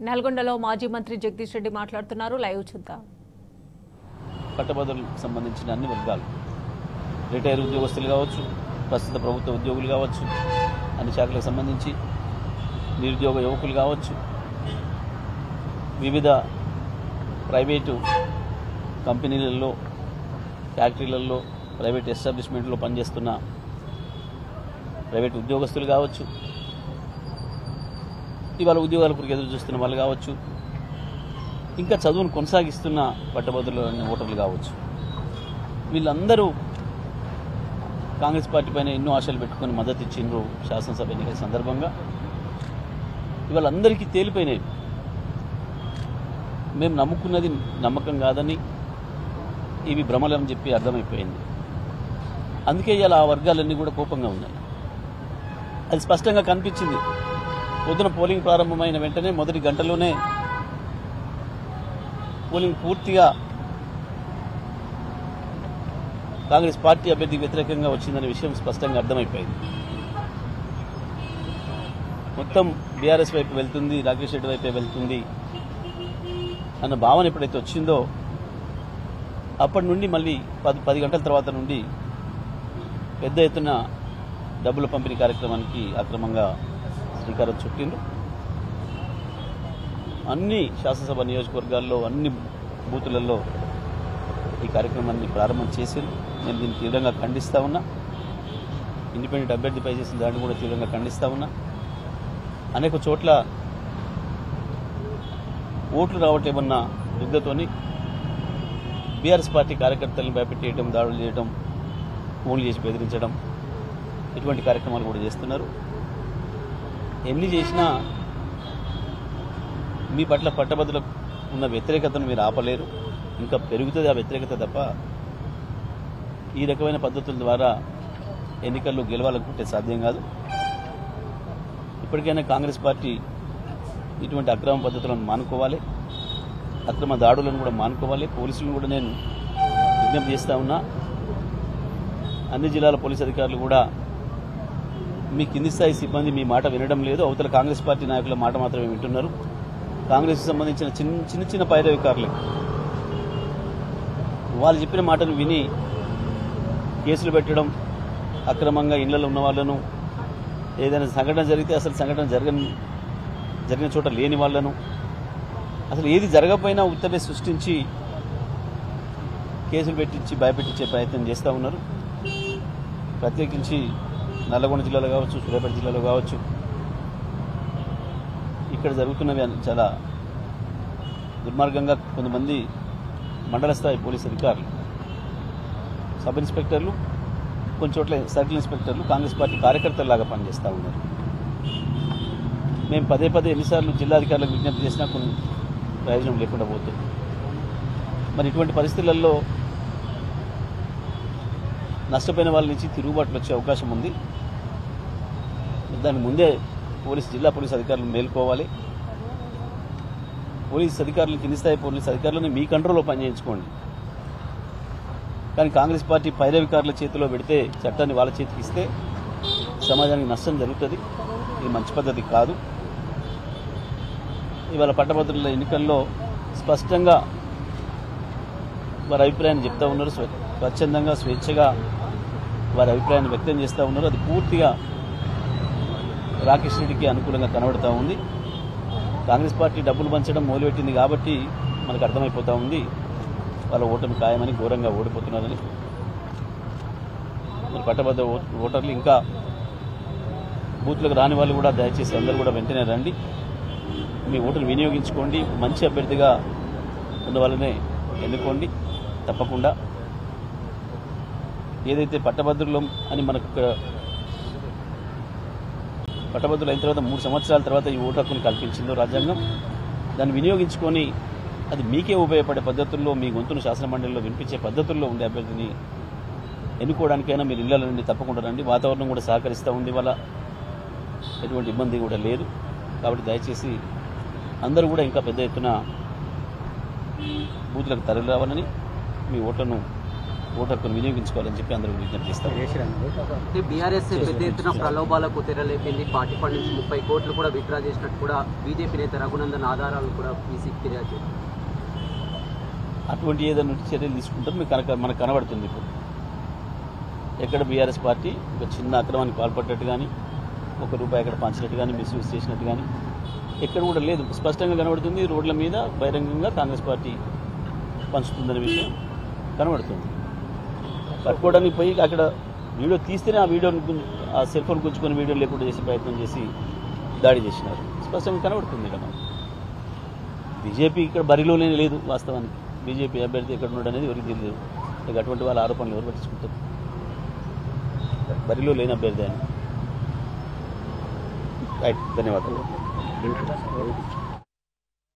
నల్గొండలో మాజీ మంత్రి జగదీష్ రెడ్డి మాట్లాడుతున్నారు. లైవ్ చూద్దాం. పట్టభద్రులకు సంబంధించిన అన్ని వర్గాలు, రిటైర్ ఉద్యోగస్తులు కావచ్చు, ప్రస్తుత ప్రభుత్వ ఉద్యోగులు కావచ్చు, అన్ని శాఖలకు సంబంధించి నిరుద్యోగ యువకులు కావచ్చు, వివిధ ప్రైవేటు కంపెనీలలో, ఫ్యాక్టరీలలో, ప్రైవేట్ ఎస్టాబ్లిష్మెంట్లో పనిచేస్తున్న ప్రైవేట్ ఉద్యోగస్తులు కావచ్చు, ఇవాళ ఉద్యోగాల కొరకు ఎదురు చూస్తున్న వాళ్ళు కావచ్చు, ఇంకా చదువును కొనసాగిస్తున్న పట్టభద్రులు ఓటర్లు కావచ్చు, వీళ్ళందరూ కాంగ్రెస్ పార్టీ పైన ఎన్నో ఆశలు పెట్టుకుని మద్దతు ఇచ్చిండ్రు. శాసనసభ ఎన్నికల సందర్భంగా ఇవాళ అందరికీ తేలిపోయినాయి. మేము నమ్ముకున్నది నమ్మకం కాదని, ఇవి భ్రమలని చెప్పి అర్థమైపోయింది. అందుకే ఇలా ఆ వర్గాలన్నీ కూడా కోపంగా ఉన్నాయి. అది స్పష్టంగా కనిపించింది. పొద్దున పోలింగ్ ప్రారంభమైన వెంటనే మొదటి గంటలోనే పోలింగ్ పూర్తిగా కాంగ్రెస్ పార్టీ అభ్యర్థికి వ్యతిరేకంగా వచ్చిందనే విషయం స్పష్టంగా అర్థమైపోయింది. మొత్తం బీఆర్ఎస్ వైపు వెళ్తుంది, రాకేష్ రెడ్డి వైపే వెళ్తుంది అన్న భావన ఎప్పుడైతే వచ్చిందో అప్పటి నుండి మళ్ళీ 10 గంటల తర్వాత నుండి పెద్ద ఎత్తున డబ్బుల పంపిణీ కార్యక్రమానికి అక్రమంగా శ్రీకారం చుట్టిండ్రు. అన్ని శాసనసభ నియోజకవర్గాల్లో, అన్ని బూతులలో ఈ కార్యక్రమాన్ని ప్రారంభం చేసింది. నేను దీన్ని తీవ్రంగా ఖండిస్తా ఉన్నా. ఇండిపెండెంట్ అభ్యర్థిపై చేసిన దాన్ని కూడా తీవ్రంగా ఖండిస్తా ఉన్నా. అనేక చోట్ల ఓట్లు రావటేమన్న దుగ్ధతోని బీఆర్ఎస్ పార్టీ కార్యకర్తలను భయపెట్టేయడం, దాడులు చేయడం, ఫోన్లు చేసి బెదిరించడం, ఇటువంటి కార్యక్రమాలు కూడా చేస్తున్నారు. ఎన్ని చేసినా మీ పట్ల పట్టభద్రులకు ఉన్న వ్యతిరేకతను మీరు ఆపలేరు. ఇంకా పెరుగుతుంది ఆ వ్యతిరేకత తప్ప ఈ రకమైన పద్ధతుల ద్వారా ఎన్నికల్లో గెలవాలనుకుంటే సాధ్యం కాదు. ఇప్పటికైనా కాంగ్రెస్ పార్టీ ఇటువంటి అక్రమ పద్ధతులను మానుకోవాలి, అక్రమ దాడులను కూడా మానుకోవాలి. పోలీసులను కూడా నేను విజ్ఞప్తి చేస్తా ఉన్నా. అన్ని జిల్లాల పోలీసు అధికారులు కూడా మీ కింది స్థాయి సిబ్బంది మీ మాట వినడం లేదు, అవతల కాంగ్రెస్ పార్టీ నాయకుల మాట మాత్రమే వింటున్నారు. కాంగ్రెస్కు సంబంధించిన చిన్న పైరవికారులు వాళ్ళు చెప్పిన మాటను విని కేసులు పెట్టడం, అక్రమంగా ఇళ్లలో ఉన్న వాళ్ళను, ఏదైనా సంఘటన జరిగితే అసలు సంఘటన జరిగిన చోట లేని వాళ్లను, అసలు ఏది జరగకపోయినా ఉత్తరే సృష్టించి కేసులు పెట్టించి భయపెట్టించే ప్రయత్నం చేస్తూ ఉన్నారు. ప్రత్యేకించి నల్లగొండ జిల్లాలో కావచ్చు, సూర్యాపేట జిల్లాలో కావచ్చు, ఇక్కడ జరుగుతున్నవి చాలా దుర్మార్గంగా కొంతమంది మండల స్థాయి పోలీసు అధికారులు, సబ్ ఇన్స్పెక్టర్లు, కొన్ని చోట్ల సర్కిల్ ఇన్స్పెక్టర్లు కాంగ్రెస్ పార్టీ కార్యకర్తల్లాగా పనిచేస్తూ ఉన్నారు. మేము పదే ఎన్నిసార్లు జిల్లాధికారులకు విజ్ఞప్తి చేసినా కొన్ని ప్రయోజనం లేకుండా పోతుంది. మరి ఇటువంటి పరిస్థితులలో నష్టపోయిన వాళ్ళ నుంచి తిరుగుబాట్లు వచ్చే అవకాశం ఉంది. దాని ముందే జిల్లా పోలీసు అధికారులు మేల్కోవాలి. పోలీసు అధికారులు, కింది స్థాయి పోలీసు అధికారులను మీ కంట్రోల్లో పనిచేయించుకోండి. కానీ కాంగ్రెస్ పార్టీ పైరవికారుల చేతిలో పెడితే, చట్టాన్ని వాళ్ళ చేతికి ఇస్తే సమాజానికి నష్టం జరుగుతుంది. ఇది మంచి పద్ధతి కాదు. ఇవాళ పట్టభద్రుల ఎన్నికల్లో స్పష్టంగా వారి అభిప్రాయాన్ని చెప్తా ఉన్నారు. స్వచ్ఛందంగా, స్వేచ్ఛగా వారి అభిప్రాయాన్ని వ్యక్తం చేస్తూ ఉన్నారు. అది పూర్తిగా రాకేష్ రెడ్డికి అనుకూలంగా కనబడుతూ ఉంది. కాంగ్రెస్ పార్టీ డబ్బులు పంచడం మొదలుపెట్టింది కాబట్టి మనకు అర్థమైపోతూ ఉంది వాళ్ళ ఓటమి ఖాయమని, ఘోరంగా ఓడిపోతున్నారని. మరి పట్టభద్ర ఓటర్లు ఇంకా బూత్లకు రాని వాళ్ళు కూడా దయచేసి అందరూ కూడా వెంటనే రండి, మీ ఓటును వినియోగించుకోండి. మంచి అభ్యర్థిగా ఉన్న వాళ్ళనే ఎన్నుకోండి. తప్పకుండా ఏదైతే పట్టభద్రులం అని మనకు పట్టభద్రులు అయిన తర్వాత 3 సంవత్సరాల తర్వాత ఈ ఓటు హక్కును కల్పించిందో రాజ్యాంగం, దాన్ని వినియోగించుకొని అది మీకే ఉపయోగపడే పద్ధతుల్లో, మీ గొంతును శాసనమండలిలో వినిపించే పద్ధతుల్లో ఉండే అభ్యర్థిని ఎన్నుకోవడానికైనా మీరు ఇళ్ల నుండి తప్పకుండా రండి. వాతావరణం కూడా సహకరిస్తూ ఉంది, వల్ల ఎటువంటి ఇబ్బంది కూడా లేదు. కాబట్టి దయచేసి అందరూ కూడా ఇంకా పెద్ద ఎత్తున బూత్లకు తరలి రావాలని, మీ ఓట్లను ఓటు హక్కును వినియోగించుకోవాలని చెప్పి అందరూ విజ్ఞప్తి చేస్తారు. బీఆర్ఎస్ పెద్ద ఎత్తున ప్రలోభాలకు తెరలేపింది. పార్టీ ఫండ్ నుంచి 30 కోట్లు కూడా విత్డ్రా చేసినట్టు కూడా బీజేపీ నేత రఘునందన్ ఆధారాలు కూడా ఈసీకి ఫిర్యాదు చేశారు. అటువంటి ఏదైనా చర్యలు తీసుకుంటారు మనకు కనబడుతుంది. ఇప్పుడు ఎక్కడ బీఆర్ఎస్ పార్టీ ఒక చిన్న అక్రమానికి పాల్పడ్డట్టు కానీ, ₹1 ఎక్కడ పంచినట్టు కానీ, మిస్యూజ్ చేసినట్టు కానీ ఎక్కడ కూడా లేదు. స్పష్టంగా కనబడుతుంది. రోడ్ల మీద బహిరంగంగా కాంగ్రెస్ పార్టీ పంచుతుందనే విషయం కనబడుతుంది. పట్టుకోవడానికి పోయి అక్కడ వీడియో తీస్తేనే ఆ వీడియోని ఆ సెల్ ఫోన్ గుంజుకొని వీడియో లేకుండా చేసే ప్రయత్నం చేసి దాడి చేసినారు. స్పష్టంగా కనబడుతుంది. ఇక్కడ మనకు బీజేపీ ఇక్కడ బరిలోనే లేదు. వాస్తవానికి బీజేపీ అభ్యర్థి ఎక్కడ ఉన్నాడు అనేది ఎవరికి తెలియదు. ఇక అటువంటి వాళ్ళ ఆరోపణలు ఎవరు పట్టించుకుంటారు? బరిలో లేని అభ్యర్థి అని. రైట్, ధన్యవాదాలు.